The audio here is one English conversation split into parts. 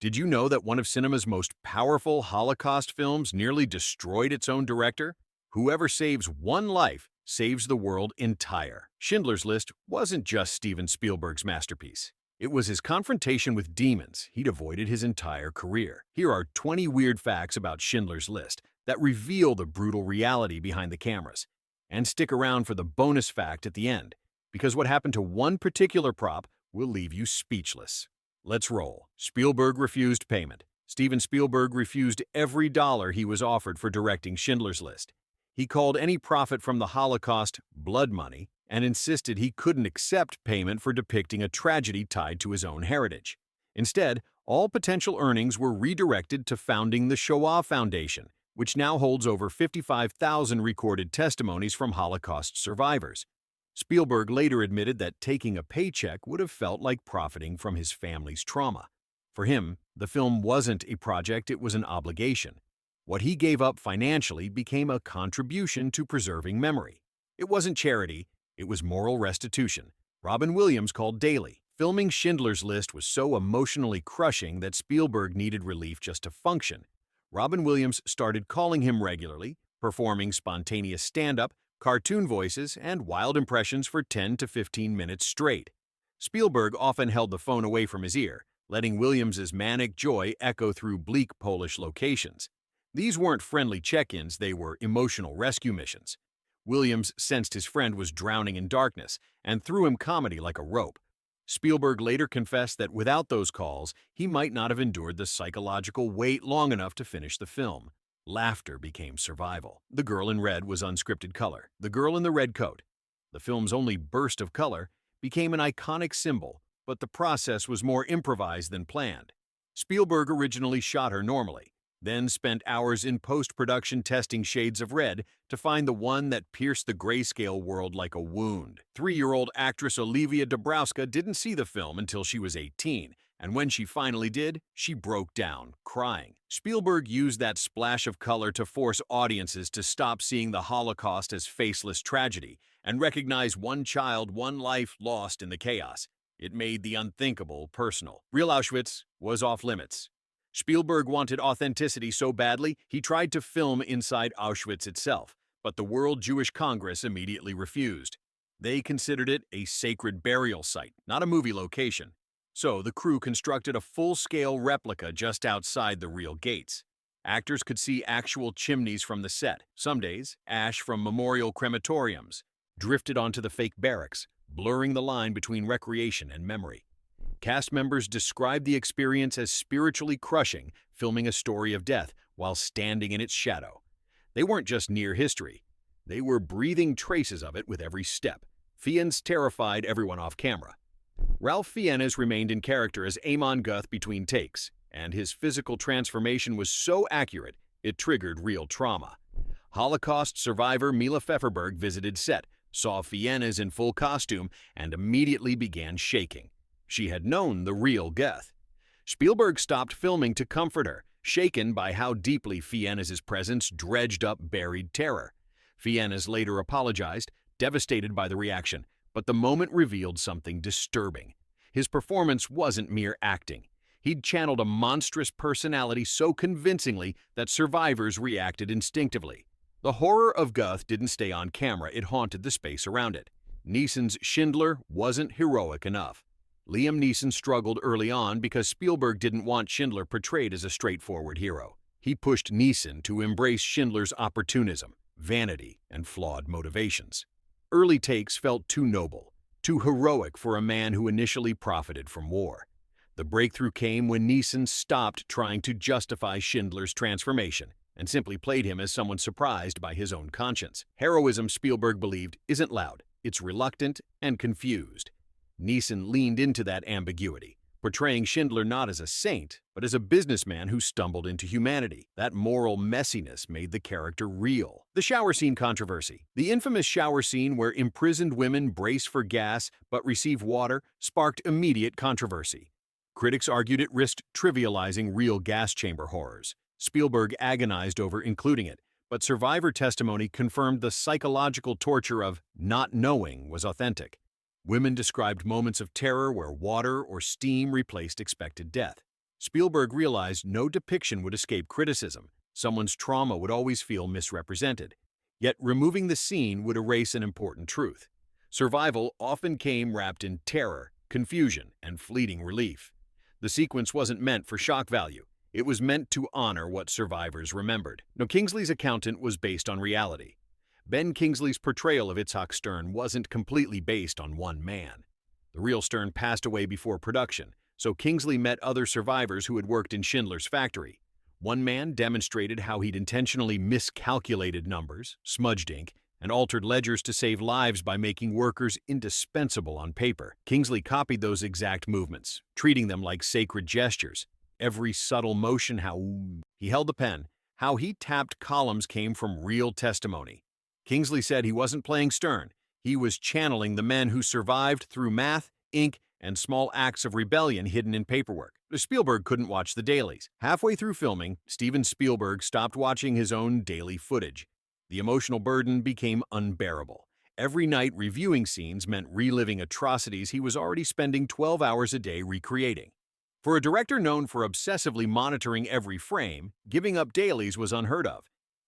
Did you know that one of cinema's most powerful Holocaust films nearly destroyed its own director? Whoever saves one life saves the world entire. Schindler's List wasn't just Steven Spielberg's masterpiece. It was his confrontation with demons he'd avoided his entire career. Here are 20 weird facts about Schindler's List that reveal the brutal reality behind the cameras. And stick around for the bonus fact at the end, because what happened to one particular prop will leave you speechless. Let's roll. Spielberg refused payment. Steven Spielberg refused every dollar he was offered for directing Schindler's List. He called any profit from the Holocaust blood money and insisted he couldn't accept payment for depicting a tragedy tied to his own heritage. Instead, all potential earnings were redirected to founding the Shoah Foundation, which now holds over 55,000 recorded testimonies from Holocaust survivors. Spielberg later admitted that taking a paycheck would have felt like profiting from his family's trauma. For him, the film wasn't a project, it was an obligation. What he gave up financially became a contribution to preserving memory. It wasn't charity, it was moral restitution. Robin Williams called daily. Filming Schindler's List was so emotionally crushing that Spielberg needed relief just to function. Robin Williams started calling him regularly, performing spontaneous stand-up, cartoon voices, and wild impressions for 10 to 15 minutes straight. Spielberg often held the phone away from his ear, letting Williams's manic joy echo through bleak Polish locations. These weren't friendly check-ins, they were emotional rescue missions. Williams sensed his friend was drowning in darkness and threw him comedy like a rope. Spielberg later confessed that without those calls, he might not have endured the psychological weight long enough to finish the film. Laughter became survival. The Girl in Red was unscripted color. The Girl in the Red Coat, the film's only burst of color, became an iconic symbol, but the process was more improvised than planned. Spielberg originally shot her normally, then spent hours in post-production testing shades of red to find the one that pierced the grayscale world like a wound. 3-year-old actress Olivia Dabrowska didn't see the film until she was 18, and when she finally did, she broke down, crying. Spielberg used that splash of color to force audiences to stop seeing the Holocaust as faceless tragedy and recognize one child, one life lost in the chaos. It made the unthinkable personal. Real Auschwitz was off limits. Spielberg wanted authenticity so badly, he tried to film inside Auschwitz itself, but the World Jewish Congress immediately refused. They considered it a sacred burial site, not a movie location. So the crew constructed a full-scale replica just outside the real gates. Actors could see actual chimneys from the set. Some days, ash from memorial crematoriums drifted onto the fake barracks, blurring the line between recreation and memory. Cast members described the experience as spiritually crushing, filming a story of death while standing in its shadow. They weren't just near history. They were breathing traces of it with every step. Fiennes terrified everyone off camera. Ralph Fiennes remained in character as Amon Guth between takes, and his physical transformation was so accurate it triggered real trauma. Holocaust survivor Mila Pfefferberg visited set, saw Fiennes in full costume, and immediately began shaking. She had known the real Guth. Spielberg stopped filming to comfort her, shaken by how deeply Fiennes' presence dredged up buried terror. Fiennes later apologized, devastated by the reaction, but the moment revealed something disturbing. His performance wasn't mere acting. He'd channeled a monstrous personality so convincingly that survivors reacted instinctively. The horror of Guth didn't stay on camera, it haunted the space around it. Neeson's Schindler wasn't heroic enough. Liam Neeson struggled early on because Spielberg didn't want Schindler portrayed as a straightforward hero. He pushed Neeson to embrace Schindler's opportunism, vanity, and flawed motivations. Early takes felt too noble, too heroic for a man who initially profited from war. The breakthrough came when Neeson stopped trying to justify Schindler's transformation and simply played him as someone surprised by his own conscience. Heroism, Spielberg believed, isn't loud, it's reluctant and confused. Neeson leaned into that ambiguity, portraying Schindler not as a saint, but as a businessman who stumbled into humanity. That moral messiness made the character real. The shower scene controversy. The infamous shower scene where imprisoned women brace for gas but receive water sparked immediate controversy. Critics argued it risked trivializing real gas chamber horrors. Spielberg agonized over including it, but survivor testimony confirmed the psychological torture of not knowing was authentic. Women described moments of terror where water or steam replaced expected death. Spielberg realized no depiction would escape criticism. Someone's trauma would always feel misrepresented. Yet removing the scene would erase an important truth. Survival often came wrapped in terror, confusion, and fleeting relief. The sequence wasn't meant for shock value. It was meant to honor what survivors remembered. Now, Kingsley's accountant was based on reality. Ben Kingsley's portrayal of Itzhak Stern wasn't completely based on one man. The real Stern passed away before production, so Kingsley met other survivors who had worked in Schindler's factory. One man demonstrated how he'd intentionally miscalculated numbers, smudged ink, and altered ledgers to save lives by making workers indispensable on paper. Kingsley copied those exact movements, treating them like sacred gestures. Every subtle motion, how he held the pen, how he tapped columns came from real testimony. Kingsley said he wasn't playing Stern. He was channeling the men who survived through math, ink, and small acts of rebellion hidden in paperwork. Spielberg couldn't watch the dailies. Halfway through filming, Steven Spielberg stopped watching his own daily footage. The emotional burden became unbearable. Every night, reviewing scenes meant reliving atrocities he was already spending 12 hours a day recreating. For a director known for obsessively monitoring every frame, giving up dailies was unheard of.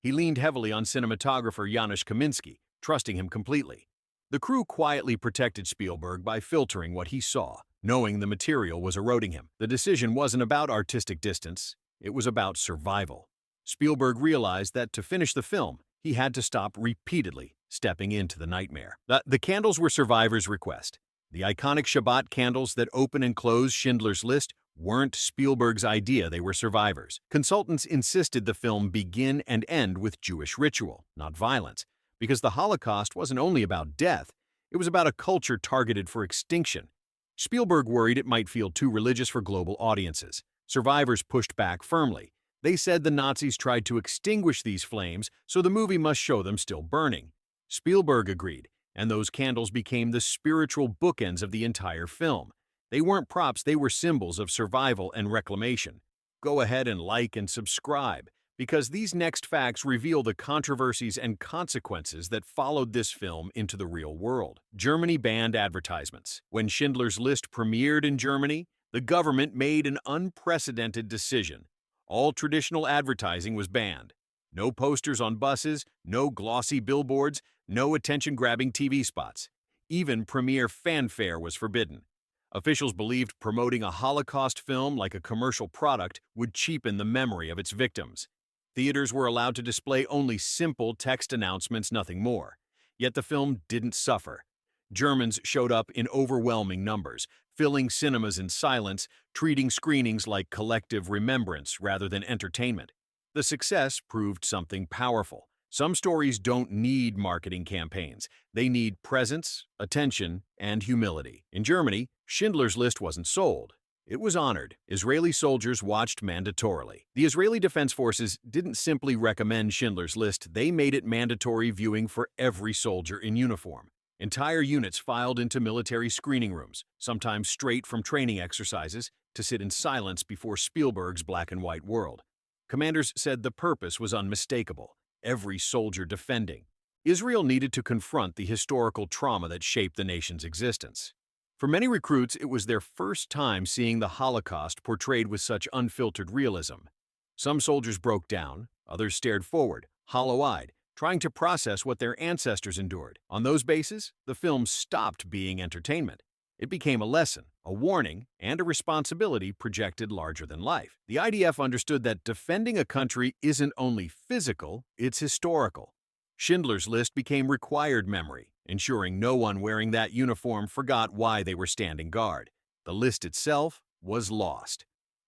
He leaned heavily on cinematographer Janusz Kaminski, trusting him completely. The crew quietly protected Spielberg by filtering what he saw, knowing the material was eroding him. The decision wasn't about artistic distance, it was about survival. Spielberg realized that to finish the film, he had to stop repeatedly stepping into the nightmare. The candles were survivors' request. The iconic Shabbat candles that open and close Schindler's List weren't Spielberg's idea, they were survivors. Consultants insisted the film begin and end with Jewish ritual, not violence, because the Holocaust wasn't only about death, it was about a culture targeted for extinction. Spielberg worried it might feel too religious for global audiences. Survivors pushed back firmly. They said the Nazis tried to extinguish these flames, so the movie must show them still burning. Spielberg agreed, and those candles became the spiritual bookends of the entire film. They weren't props, they were symbols of survival and reclamation. Go ahead and like and subscribe, because these next facts reveal the controversies and consequences that followed this film into the real world. Germany banned advertisements. When Schindler's List premiered in Germany, the government made an unprecedented decision. All traditional advertising was banned. No posters on buses, no glossy billboards, no attention-grabbing TV spots. Even premiere fanfare was forbidden. Officials believed promoting a Holocaust film like a commercial product would cheapen the memory of its victims. Theaters were allowed to display only simple text announcements, nothing more. Yet the film didn't suffer. Germans showed up in overwhelming numbers, filling cinemas in silence, treating screenings like collective remembrance rather than entertainment. The success proved something powerful. Some stories don't need marketing campaigns. They need presence, attention, and humility. In Germany, Schindler's List wasn't sold. It was honored. Israeli soldiers watched mandatorily. The Israeli Defense Forces didn't simply recommend Schindler's List, they made it mandatory viewing for every soldier in uniform. Entire units filed into military screening rooms, sometimes straight from training exercises, to sit in silence before Spielberg's black and white world. Commanders said the purpose was unmistakable. Every soldier defending. Israel needed to confront the historical trauma that shaped the nation's existence. For many recruits, it was their first time seeing the Holocaust portrayed with such unfiltered realism. Some soldiers broke down, others stared forward, hollow-eyed, trying to process what their ancestors endured. On those bases, the film stopped being entertainment. It became a lesson, a warning, and a responsibility projected larger than life. The IDF understood that defending a country isn't only physical, it's historical. Schindler's List became required memory, ensuring no one wearing that uniform forgot why they were standing guard. The list itself was lost.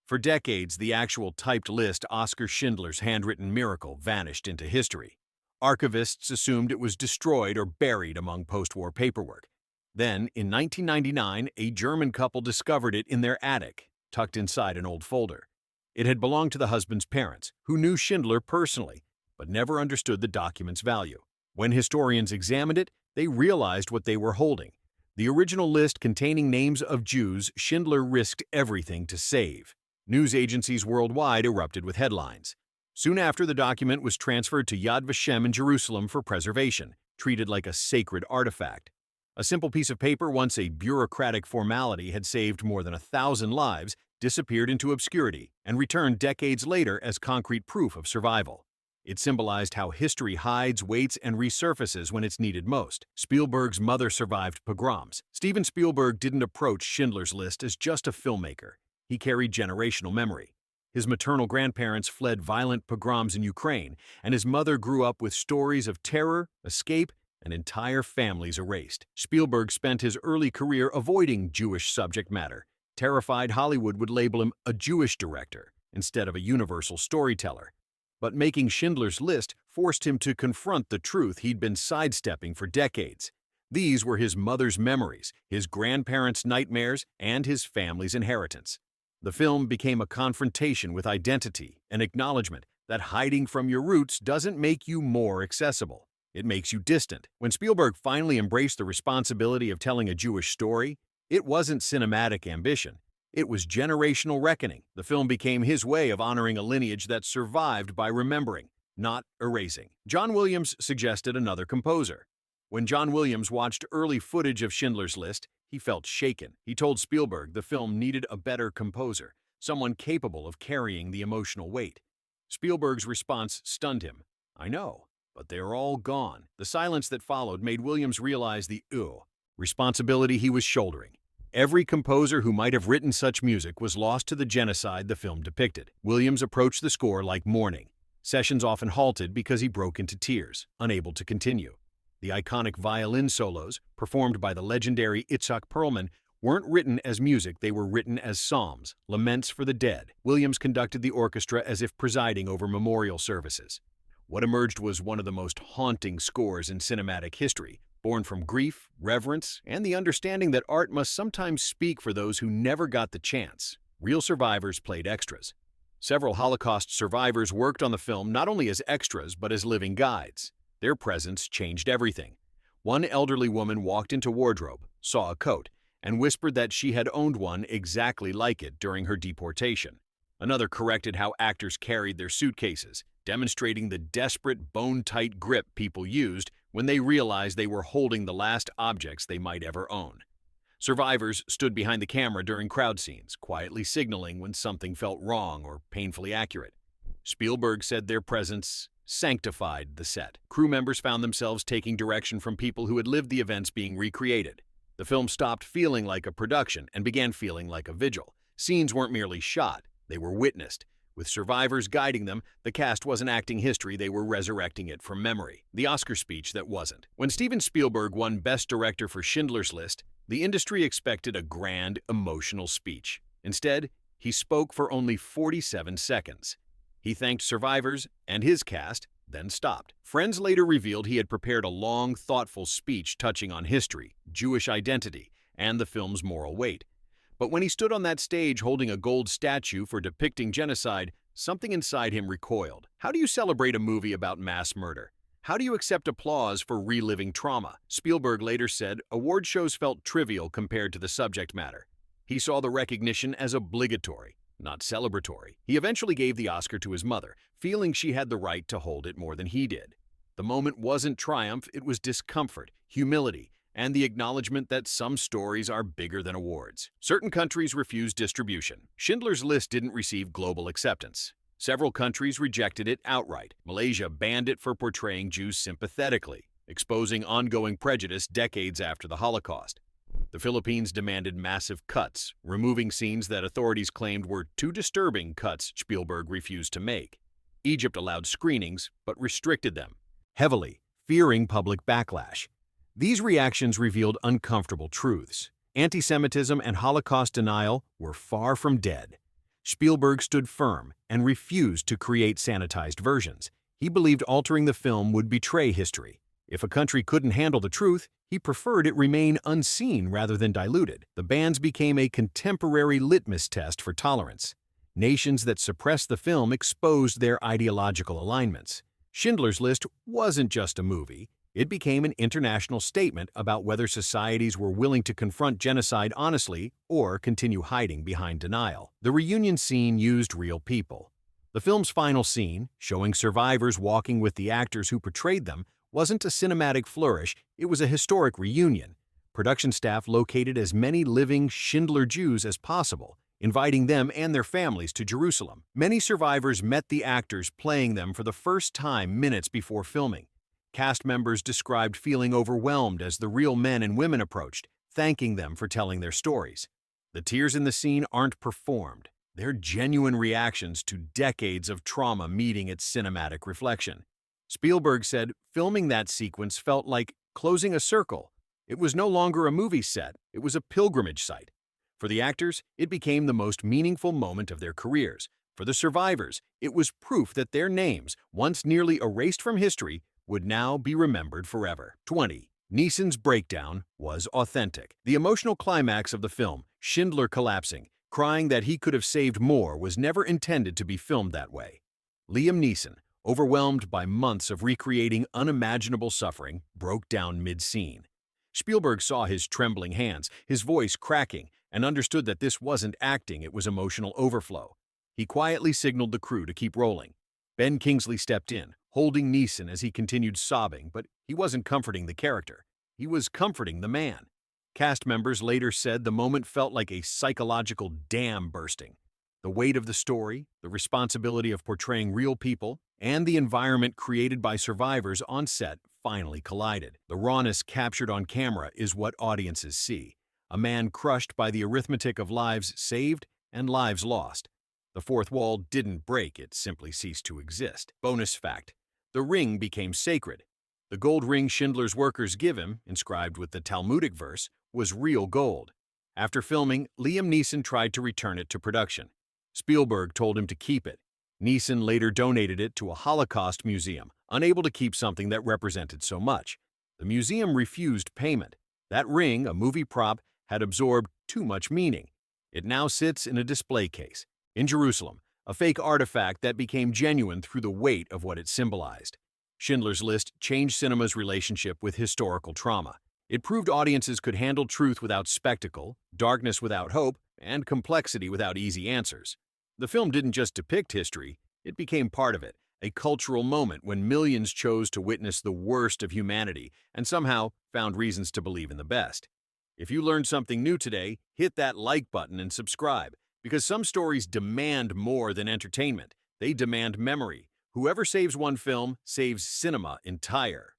For decades, the actual typed list, Oskar Schindler's handwritten miracle, vanished into history. Archivists assumed it was destroyed or buried among post-war paperwork. Then, in 1999, a German couple discovered it in their attic, tucked inside an old folder. It had belonged to the husband's parents, who knew Schindler personally, but never understood the document's value. When historians examined it, they realized what they were holding. The original list containing names of Jews Schindler risked everything to save. News agencies worldwide erupted with headlines. Soon after, the document was transferred to Yad Vashem in Jerusalem for preservation, treated like a sacred artifact. A simple piece of paper, once a bureaucratic formality, had saved more than 1,000 lives, disappeared into obscurity, and returned decades later as concrete proof of survival. It symbolized how history hides, waits, and resurfaces when it's needed most. Spielberg's mother survived pogroms. Steven Spielberg didn't approach Schindler's List as just a filmmaker. He carried generational memory. His maternal grandparents fled violent pogroms in Ukraine, and his mother grew up with stories of terror, escape, and entire families erased. Spielberg spent his early career avoiding Jewish subject matter, terrified Hollywood would label him a Jewish director instead of a universal storyteller. But making Schindler's List forced him to confront the truth he'd been sidestepping for decades. These were his mother's memories, his grandparents' nightmares, and his family's inheritance. The film became a confrontation with identity, an acknowledgement that hiding from your roots doesn't make you more accessible. It makes you distant. When Spielberg finally embraced the responsibility of telling a Jewish story, it wasn't cinematic ambition. It was generational reckoning. The film became his way of honoring a lineage that survived by remembering, not erasing. John Williams suggested another composer. When John Williams watched early footage of Schindler's List, he felt shaken. He told Spielberg the film needed a better composer, someone capable of carrying the emotional weight. Spielberg's response stunned him. "I know, but they're all gone." The silence that followed made Williams realize the responsibility he was shouldering. Every composer who might have written such music was lost to the genocide the film depicted. Williams approached the score like mourning. Sessions often halted because he broke into tears, unable to continue. The iconic violin solos, performed by the legendary Itzhak Perlman, weren't written as music, they were written as psalms, laments for the dead. Williams conducted the orchestra as if presiding over memorial services. What emerged was one of the most haunting scores in cinematic history, born from grief, reverence, and the understanding that art must sometimes speak for those who never got the chance. Real survivors played extras. Several Holocaust survivors worked on the film not only as extras but as living guides. Their presence changed everything. One elderly woman walked into wardrobe, saw a coat, and whispered that she had owned one exactly like it during her deportation. Another corrected how actors carried their suitcases, demonstrating the desperate, bone-tight grip people used when they realized they were holding the last objects they might ever own. Survivors stood behind the camera during crowd scenes, quietly signaling when something felt wrong or painfully accurate. Spielberg said their presence sanctified the set. Crew members found themselves taking direction from people who had lived the events being recreated. The film stopped feeling like a production and began feeling like a vigil. Scenes weren't merely shot, they were witnessed. With survivors guiding them, the cast wasn't acting history, they were resurrecting it from memory. The Oscar speech that wasn't. When Steven Spielberg won Best Director for Schindler's List, the industry expected a grand, emotional speech. Instead, he spoke for only 47 seconds. He thanked survivors and his cast, then stopped. Friends later revealed he had prepared a long, thoughtful speech touching on history, Jewish identity, and the film's moral weight. But when he stood on that stage holding a gold statue for depicting genocide, something inside him recoiled. How do you celebrate a movie about mass murder? How do you accept applause for reliving trauma? Spielberg later said award shows felt trivial compared to the subject matter. He saw the recognition as obligatory, not celebratory. He eventually gave the Oscar to his mother, feeling she had the right to hold it more than he did. The moment wasn't triumph, it was discomfort, humility, and the acknowledgement that some stories are bigger than awards. Certain countries refused distribution. Schindler's List didn't receive global acceptance. Several countries rejected it outright. Malaysia banned it for portraying Jews sympathetically, exposing ongoing prejudice decades after the Holocaust. The Philippines demanded massive cuts, removing scenes that authorities claimed were too disturbing cuts Spielberg refused to make. Egypt allowed screenings, but restricted them heavily, fearing public backlash. These reactions revealed uncomfortable truths. Anti-Semitism and Holocaust denial were far from dead. Spielberg stood firm and refused to create sanitized versions. He believed altering the film would betray history. If a country couldn't handle the truth, he preferred it remain unseen rather than diluted. The bans became a contemporary litmus test for tolerance. Nations that suppressed the film exposed their ideological alignments. Schindler's List wasn't just a movie. It became an international statement about whether societies were willing to confront genocide honestly or continue hiding behind denial. The reunion scene used real people. The film's final scene, showing survivors walking with the actors who portrayed them, wasn't a cinematic flourish, it was a historic reunion. Production staff located as many living Schindler Jews as possible, inviting them and their families to Jerusalem. Many survivors met the actors playing them for the first time minutes before filming. Cast members described feeling overwhelmed as the real men and women approached, thanking them for telling their stories. The tears in the scene aren't performed. They're genuine reactions to decades of trauma meeting its cinematic reflection. Spielberg said filming that sequence felt like closing a circle. It was no longer a movie set, it was a pilgrimage site. For the actors, it became the most meaningful moment of their careers. For the survivors, it was proof that their names, once nearly erased from history, would now be remembered forever. 20. Neeson's breakdown was authentic. The emotional climax of the film, Schindler collapsing, crying that he could have saved more, was never intended to be filmed that way. Liam Neeson, overwhelmed by months of recreating unimaginable suffering, broke down mid-scene. Spielberg saw his trembling hands, his voice cracking, and understood that this wasn't acting, it was emotional overflow. He quietly signaled the crew to keep rolling. Ben Kingsley stepped in, holding Neeson as he continued sobbing, but he wasn't comforting the character. He was comforting the man. Cast members later said the moment felt like a psychological dam bursting. The weight of the story, the responsibility of portraying real people, and the environment created by survivors on set finally collided. The rawness captured on camera is what audiences see. A man crushed by the arithmetic of lives saved and lives lost. The fourth wall didn't break, it simply ceased to exist. Bonus fact: the ring became sacred. The gold ring Schindler's workers give him, inscribed with the Talmudic verse, was real gold. After filming, Liam Neeson tried to return it to production. Spielberg told him to keep it. Neeson later donated it to a Holocaust museum, unable to keep something that represented so much. The museum refused payment. That ring, a movie prop, had absorbed too much meaning. It now sits in a display case in Jerusalem, a fake artifact that became genuine through the weight of what it symbolized. Schindler's List changed cinema's relationship with historical trauma. It proved audiences could handle truth without spectacle, darkness without hope, and complexity without easy answers. The film didn't just depict history, it became part of it, a cultural moment when millions chose to witness the worst of humanity and somehow found reasons to believe in the best. If you learned something new today, hit that like button and subscribe, because some stories demand more than entertainment. They demand memory. Whoever saves one film saves cinema entire.